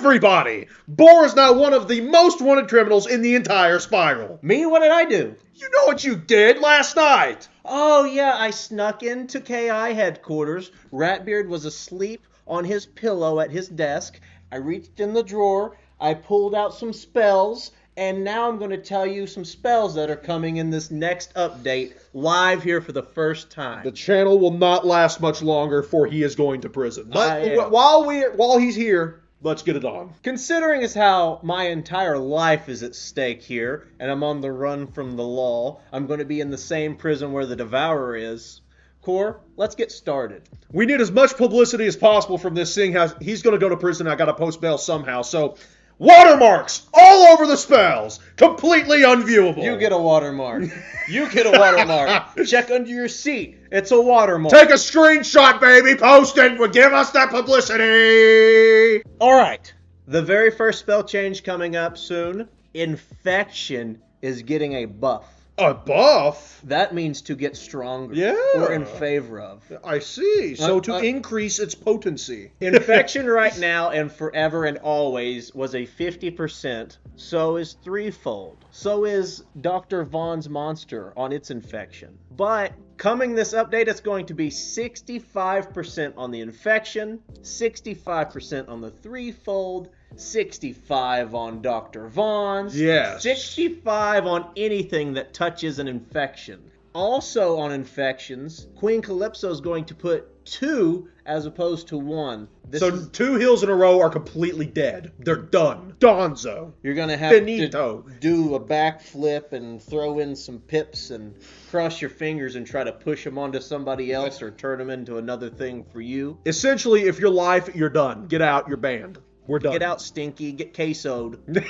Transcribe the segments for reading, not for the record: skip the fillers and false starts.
everybody! Boar is now one of the most wanted criminals in the entire spiral. Me? What did I do? You know what you did last night! Oh, yeah, I snuck into KI headquarters. Ratbeard was asleep on his pillow at his desk. I reached in the drawer. I pulled out some spells. And now I'm going to tell you some spells that are coming in this next update live here for the first time. The channel will not last much longer, for he is going to prison. But while he's here, let's get it on. Considering as how my entire life is at stake here, and I'm on the run from the law, I'm going to be in the same prison where the Devourer is. Core, let's get started. We need as much publicity as possible from this, seeing how he's going to go to prison. I got to post bail somehow, so... Watermarks all over the spells. Completely unviewable. You get a watermark. You get a watermark. Check under your seat. It's a watermark. Take a screenshot, baby. Post it. Give us that publicity. All right. The very first spell change coming up soon. Infection is getting a buff. A buff? That means to get stronger. Yeah. Or in favor of. I see. So to increase its potency. Infection right now and forever and always was a 50%. So is threefold. So is Dr. Vaughn's monster on its infection. But coming this update, it's going to be 65% on the infection, 65% on the threefold, 65 on Dr. Vaughn's, yes, 65 on anything that touches an infection. Also on infections, Queen Calypso is going to put 2 as opposed to 1. So 2 heals in a row are completely dead. They're done. Donzo. You're going to have to do a backflip and throw in some pips and cross your fingers and try to push them onto somebody else or turn them into another thing for you. Essentially, if you're live, you're done. Get out, you're banned. We're done. Get out, Stinky. Get quesoed.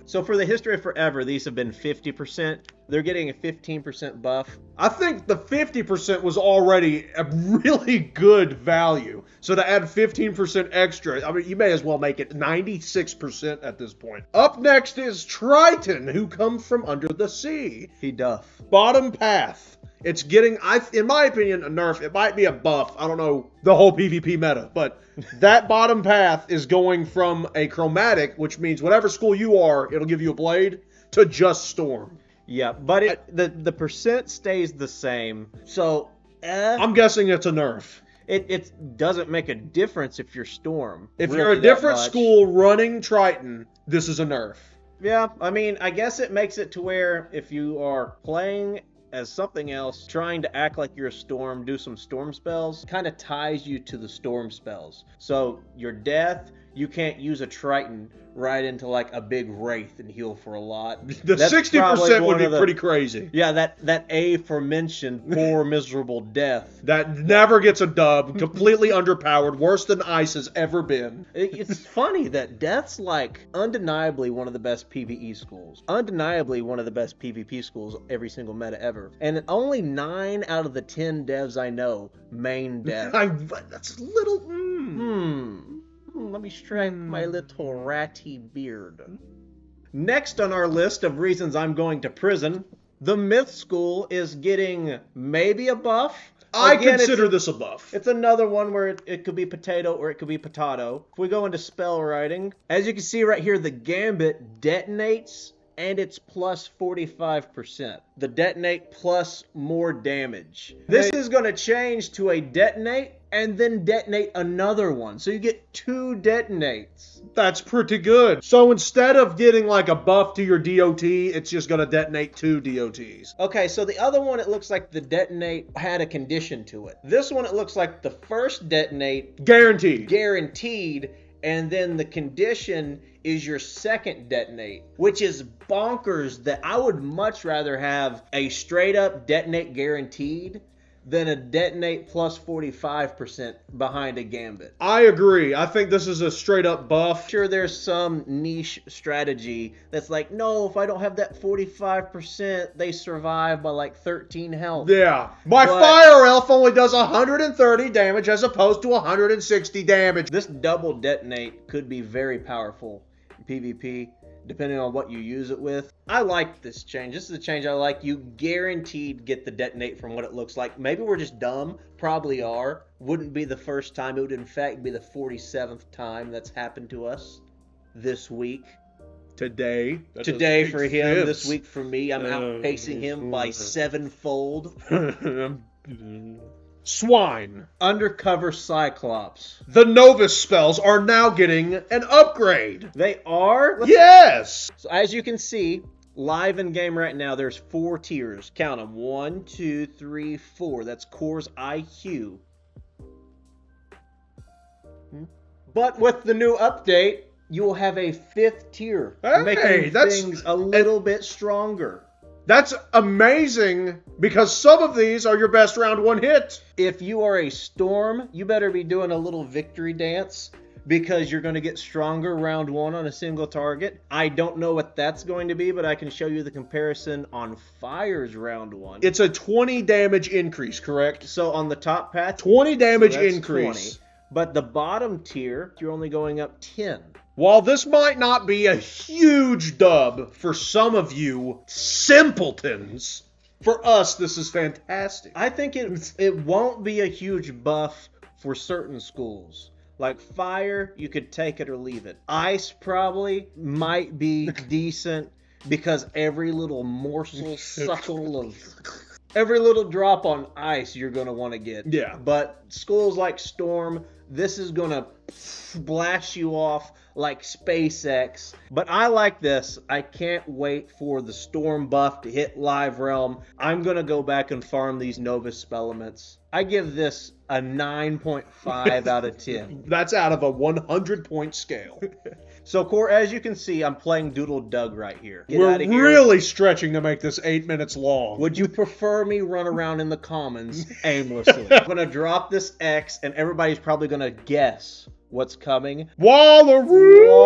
So for the history of forever, these have been 50%. They're getting a 15% buff. I think the 50% was already a really good value. So to add 15% extra, I mean, you may as well make it 96% at this point. Up next is Triton, who comes from under the sea. He doth. Bottom path. It's getting, in my opinion, a nerf. It might be a buff. I don't know the whole PvP meta, but that bottom path is going from a chromatic, which means whatever school you are, it'll give you a blade, to just storm. Yeah, but the percent stays the same. So, I'm guessing it's a nerf. It doesn't make a difference if you're storm. If you're a different school running Triton, this is a nerf. Yeah, I mean, I guess it makes it to where if you are playing as something else, trying to act like you're a storm, do some storm spells, kind of ties you to the storm spells. So your death, you can't use a Triton right into like a big wraith and heal for a lot. The 60% would be pretty crazy. Yeah, that aforementioned poor miserable death. That never gets a dub, completely underpowered, worse than ice has ever been. It's funny that death's like undeniably one of the best PvE schools. Undeniably one of the best PvP schools every single meta ever. And only 9 out of the 10 devs I know main death. That's a little... Let me strike my little ratty beard. Next on our list of reasons I'm going to prison, the Myth School is getting maybe a buff. I consider this a buff. It's another one where it could be potato or it could be potato. If we go into spell writing, as you can see right here, the Gambit detonates and it's plus 45%. The detonate plus more damage. This is going to change to a detonate and then detonate another one. So you get 2 detonates. That's pretty good. So instead of getting like a buff to your DOT, it's just going to detonate 2 DOTs. Okay, so the other one, it looks like the detonate had a condition to it. This one, it looks like the first detonate... Guaranteed. And then the condition is your second detonate, which is bonkers that I would much rather have a straight up detonate guaranteed than a detonate plus 45% behind a Gambit. I agree. I think this is a straight up buff. Sure, there's some niche strategy that's like, no, if I don't have that 45%, they survive by like 13 health. Yeah. My fire elf only does 130 damage as opposed to 160 damage. This double detonate could be very powerful in PvP, depending on what you use it with. I like this change. This is a change I like. You guaranteed get the detonate from what it looks like. Maybe we're just dumb. Probably are. Wouldn't be the first time. It would in fact be the 47th time that's happened to us. this week. Today For him, this week for me. I'm outpacing him by 7-fold. Swine. Undercover Cyclops. The Novus spells are now getting an upgrade. They are? Yes! So as you can see, live in game right now, there's 4 tiers. Count them. 1, 2, 3, 4. That's Core's IQ. But with the new update, you will have a 5th tier, making things a little bit stronger. That's amazing, because some of these are your best round 1 hit. If you are a Storm, you better be doing a little victory dance, because you're going to get stronger round 1 on a single target. I don't know what that's going to be, but I can show you the comparison on Fire's round 1. It's a 20 damage increase, correct? So on the top path, 20 damage increase. 20. But the bottom tier, you're only going up 10. While this might not be a huge dub for some of you simpletons, for us, this is fantastic. I think it won't be a huge buff for certain schools. Like Fire, you could take it or leave it. Ice probably might be decent because every little morsel, suckle of... Every little drop on ice you're going to want to get. Yeah. But schools like Storm, this is going to blast you off like SpaceX. But I like this. I can't wait for the Storm buff to hit Live Realm. I'm going to go back and farm these Novus Spellements. I give this a 9.5 out of 10. That's out of a 100-point scale. So, Core, as you can see, I'm playing Doodle Doug right here. We're really stretching to make this 8 minutes long. Would you prefer me run around in the commons aimlessly? I'm going to drop this X, and everybody's probably going to guess what's coming. Wallaroo!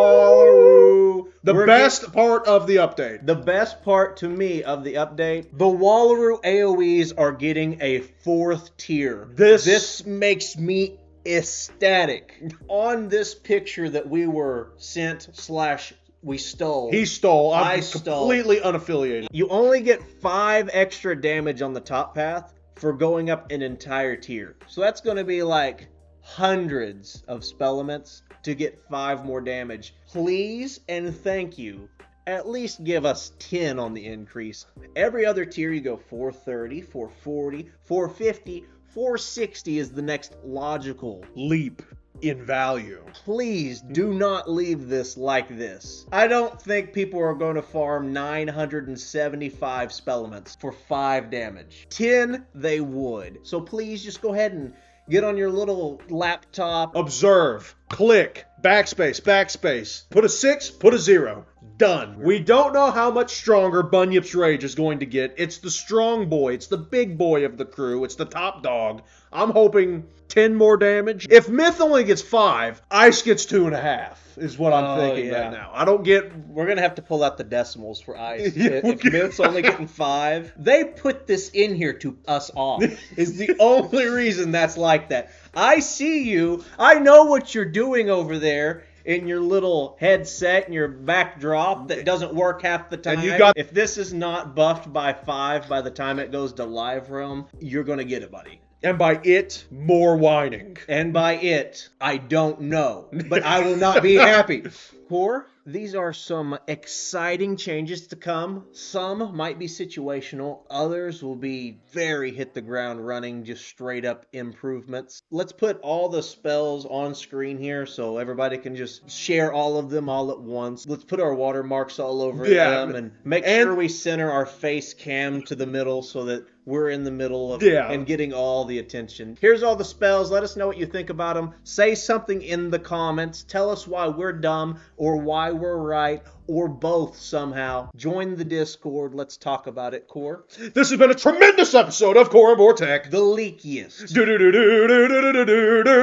The best part of the update. The best part to me of the update, the Wallaroo AoEs are getting a 4th tier. This makes me ecstatic. On this picture that we were sent / we stole. He stole. I stole. Completely unaffiliated. You only get 5 extra damage on the top path for going up an entire tier. So that's going to be like hundreds of Spellements to get 5 more damage. Please and thank you. At least give us 10 on the increase. Every other tier you go 430, 440, 450, 460 is the next logical leap in value. Please do not leave this like this. I don't think people are going to farm 975 Spellements for 5 damage. 10 they would. So please just go ahead and get on your little laptop. Observe. Click. Backspace. Put a 6, put a 0. Done. We don't know how much stronger Bunyip's Rage is going to get. It's the strong boy. It's the big boy of the crew. It's the top dog. I'm hoping 10 more damage. If Myth only gets 5, Ice gets 2.5 is what I'm thinking right now. I don't get... We're going to have to pull out the decimals for Ice. If Myth's only getting 5, they put this in here to us off. Is the only reason that's like that. I see you. I know what you're doing over there in your little headset and your backdrop that doesn't work half the time. And if this is not buffed by 5 by the time it goes to Live Realm, you're going to get it, buddy. And by it, more whining. And by it, I don't know. But I will not be happy. Core, these are some exciting changes to come. Some might be situational. Others will be very hit the ground running, just straight up improvements. Let's put all the spells on screen here so everybody can just share all of them all at once. Let's put our watermarks all over them and make sure we center our face cam to the middle so that we're in the middle of and getting all the attention. Here's all the spells. Let us know what you think about them. Say something in the comments. Tell us why we're dumb or why we're right or both somehow. Join the Discord. Let's talk about it, Core. This has been a tremendous episode of Core and Vortec. The leakiest.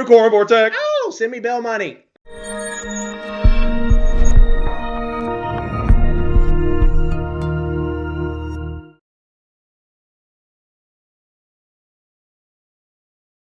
Core and Vortec. Oh, send me bell money.